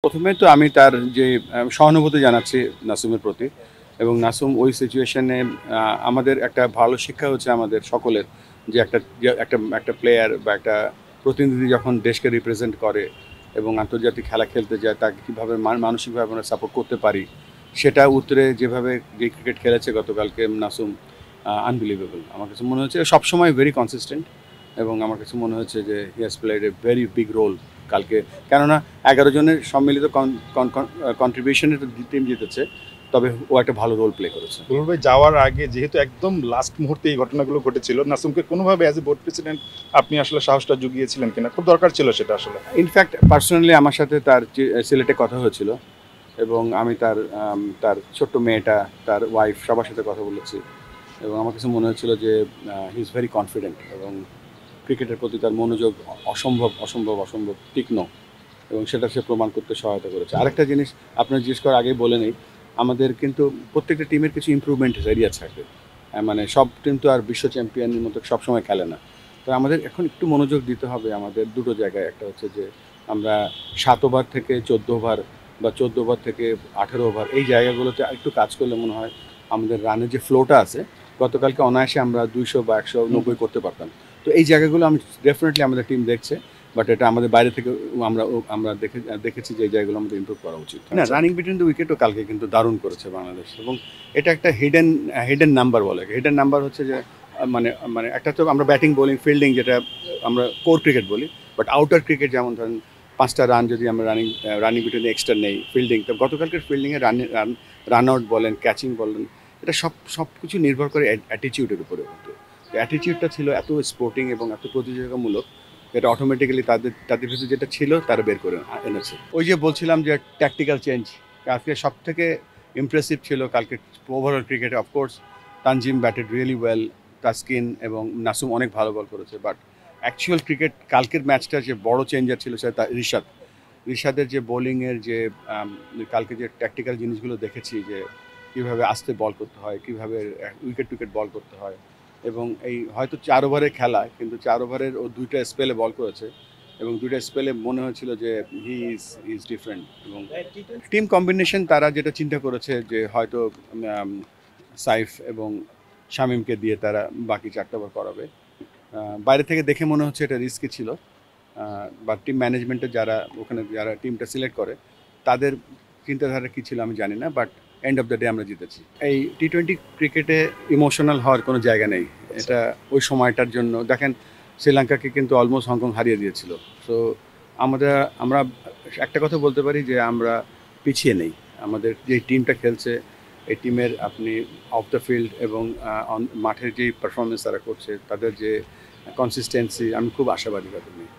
প্রথমে তো আমি তার যে সহানুভূতি জানাচ্ছি নাসুমের প্রতি, এবং নাসুম ওই সিচুয়েশনে আমাদের একটা ভালো শিক্ষা হচ্ছে আমাদের সকলের, যে একটা প্লেয়ার বা একটা প্রতিনিধি যখন দেশকে রিপ্রেজেন্ট করে এবং আন্তর্জাতিক খেলা খেলতে যায়, তাকে কীভাবে মানসিকভাবে আমরা সাপোর্ট করতে পারি, সেটা উত্তরে যেভাবে যে ক্রিকেট খেলেছে গতকালকে নাসুম, আনবিলিভেবল। আমার কাছে মনে হচ্ছে সবসময় ভেরি কনসিস্টেন্ট, এবং আমার কাছে মনে হচ্ছে যে he has played a very big role কালকে। কেননা 11 জনের সম্মিলিত কন্ট্রিবিউশনে টিম জিতেছে, তবে ও একটা ভালো রোল প্লে করেছে। দুলাল ভাই যাওয়ার আগে যেহেতু একদম লাস্ট মুহূর্তে এই ঘটনাগুলো ঘটেছিল, নাসুমকে কোনোভাবে অ্যাজ এ বোর্ড প্রেসিডেন্ট আপনি আসলে সাহসটা জুগিয়েছিলেন কিনা? খুব দরকার ছিল সেটা আসলে। ইনফ্যাক্ট পার্সোনালি আমার সাথে তার সিলেটে কথা হয়েছিল, এবং আমি তার ছোট্ট মেয়েটা, তার ওয়াইফ, সবার সাথে কথা বলেছি, এবং আমার কাছে মনে হচ্ছিল যে হি ইজ ভেরি কনফিডেন্ট, এবং ক্রিকেটের প্রতি তার মনোযোগ অসম্ভব অসম্ভব অসম্ভব তীক্ষ্ণ, এবং সেটা সে প্রমাণ করতে সহায়তা করেছে। আরেকটা জিনিস আপনার জিজ্ঞেস করার আগেই বলে নেই, আমাদের কিন্তু প্রত্যেকটা টিমের কিছু ইমপ্রুভমেন্ট এরিয়া থাকে। মানে সব টিম তো আর বিশ্ব চ্যাম্পিয়নের মতো সবসময় খেলে না। তো আমাদের এখন একটু মনোযোগ দিতে হবে আমাদের দুটো জায়গায়। একটা হচ্ছে যে আমরা 7 ওভার থেকে 14 ওভার বা 14 ওভার থেকে 18 ওভার, এই জায়গাগুলোতে একটু কাজ করলে মনে হয় আমাদের রানের যে ফ্লোটা আছে, গতকালকে অনায়াসে আমরা 200 বা 190 করতে পারতাম। তো এই জায়গাগুলো আমি ডেফিনেটলি আমাদের টিম দেখছে, বাট এটা আমাদের বাইরে থেকে আমরা দেখেছি যে এই জায়গাগুলো আমাদের ইমপ্রুভ করা উচিত। না, রানিং বিটুইন দ্য উইকেটও কালকে কিন্তু দারুণ করেছে বাংলাদেশ, এবং এটা একটা হিডেন নাম্বার বলে। হিডেন নাম্বার হচ্ছে যে মানে মানে একটা তো আমরা ব্যাটিং, বোলিং, ফিল্ডিং, যেটা আমরা কোর ক্রিকেট বলি, বাট আউটার ক্রিকেট যেমন ধরেন 5টা রান যদি আমরা রানিং বিটুইন এক্সট্রা নেই, ফিল্ডিং, তো গতকালকের ফিল্ডিংয়ে রান আউট বলেন, ক্যাচিং বলেন, এটা সব কিছু নির্ভর করে অ্যাটিটিউডের উপরে। কিন্তু অ্যাটিটিউডটা ছিল এত স্পোর্টিং এবং এত প্রতিযোগিতামূলক, এটা অটোমেটিক্যালি তাদের ভিতরে যেটা ছিল তারা বের করে এনেছে। ওই যে বলছিলাম যে ট্যাকটিক্যাল চেঞ্জ কালকে সব থেকে ইমপ্রেসিভ ছিল। কালকে ওভারঅল ক্রিকেটে of course Tanzim batted really well, Taskin এবং নাসুম অনেক ভালো বল করেছে, বাট অ্যাকচুয়াল ক্রিকেট কালকের ম্যাচটা যে বড় চেঞ্জার ছিল সেটা রিশাদের যে বোলিংয়ের যে কালকে যে ট্যাকটিক্যাল জিনিসগুলো দেখেছি, যে কীভাবে আস্তে বল করতে হয়, কীভাবে উইকেট বল করতে হয়, এবং এই হয়তো 4 ওভারের খেলা, কিন্তু 4 ওভারের ও 2টা স্পেলে বল করেছে, এবং 2টা স্পেলে মনে হয়েছিল যে হি ইজ ডিফারেন্ট। এবং টিম কম্বিনেশন তারা যেটা চিন্তা করেছে যে হয়তো সাইফ এবং শামীমকে দিয়ে তারা বাকি 4টা ওভার করাবে, বাইরে থেকে দেখে মনে হচ্ছে এটা রিস্কি ছিল, বা টিম ম্যানেজমেন্টের যারা টিমটা সিলেক্ট করে তাদের চিন্তাধারা কী ছিল আমি জানি না, but end of the day আমরা জিতেছি। এই টি-20 ক্রিকেটে ইমোশনাল হওয়ার কোনো জায়গা নেই। এটা ওই সময়টার জন্য দেখেন, শ্রীলঙ্কাকে কিন্তু অলমোস্ট হংকং হারিয়ে দিয়েছিল। সো আমরা একটা কথা বলতে পারি যে আমরা পিছিয়ে নেই। আমাদের যে টিমটা খেলছে, এই টিমের আপনি অফ দ্য ফিল্ড এবং মাঠের যেই পারফরমেন্স তারা করছে, তাদের যে কনসিস্টেন্সি, আমি খুব আশাবাদী তাদের নিয়ে।